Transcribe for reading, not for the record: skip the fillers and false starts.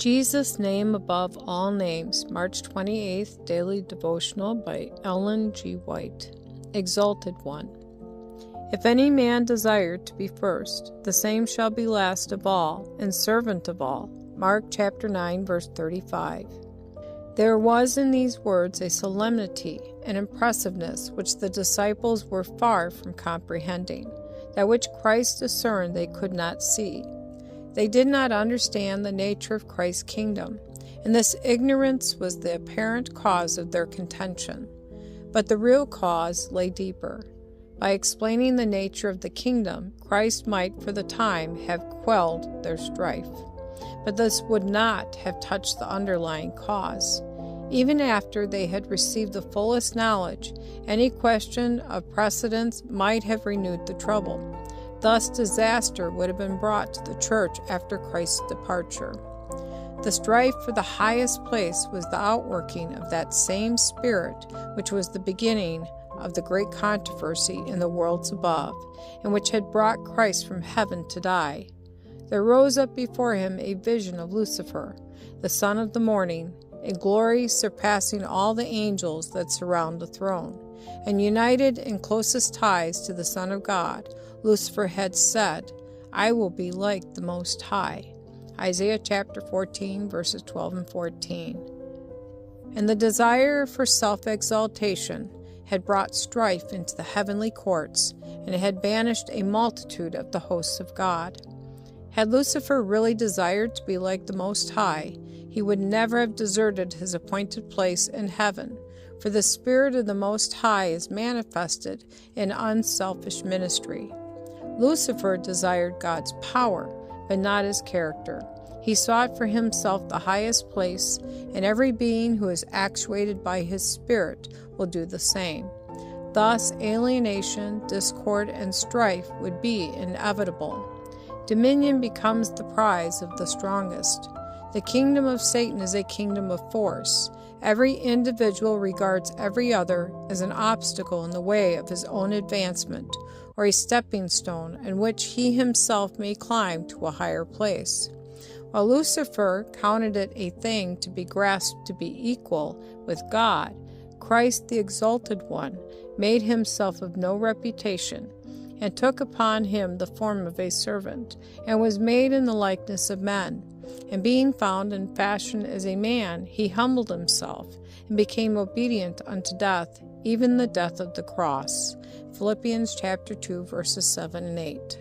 Jesus' Name Above All Names, March 28th, Daily Devotional by Ellen G. White. Exalted One. If any man desire to be first, the same shall be last of all, and servant of all. Mark chapter 9, verse 35. There was in these words a solemnity and impressiveness which the disciples were far from comprehending, that which Christ discerned they could not see. They did not understand the nature of Christ's kingdom, and this ignorance was the apparent cause of their contention. But the real cause lay deeper. By explaining the nature of the kingdom, Christ might for the time have quelled their strife. But this would not have touched the underlying cause. Even after they had received the fullest knowledge, any question of precedence might have renewed the trouble. Thus, disaster would have been brought to the church after Christ's departure. The strife for the highest place was the outworking of that same spirit which was the beginning of the great controversy in the worlds above, and which had brought Christ from heaven to die. There rose up before him a vision of Lucifer, the son of the morning, a glory surpassing all the angels that surround the throne. And united in closest ties to the Son of God, Lucifer had said, I will be like the Most High. Isaiah chapter 14, verses 12 and 14. And the desire for self-exaltation had brought strife into the heavenly courts, and it had banished a multitude of the hosts of God. Had Lucifer really desired to be like the Most High, he would never have deserted his appointed place in heaven, for the Spirit of the Most High is manifested in unselfish ministry. Lucifer desired God's power, but not his character. He sought for himself the highest place, and every being who is actuated by his Spirit will do the same. Thus, alienation, discord, and strife would be inevitable. Dominion becomes the prize of the strongest. The kingdom of Satan is a kingdom of force. Every individual regards every other as an obstacle in the way of his own advancement, or a stepping stone in which he himself may climb to a higher place. While Lucifer counted it a thing to be grasped to be equal with God, Christ the Exalted One made himself of no reputation, and took upon him the form of a servant, and was made in the likeness of men. And being found in fashion as a man, he humbled himself, and became obedient unto death, even the death of the cross. Philippians chapter 2, verses 7 and 8.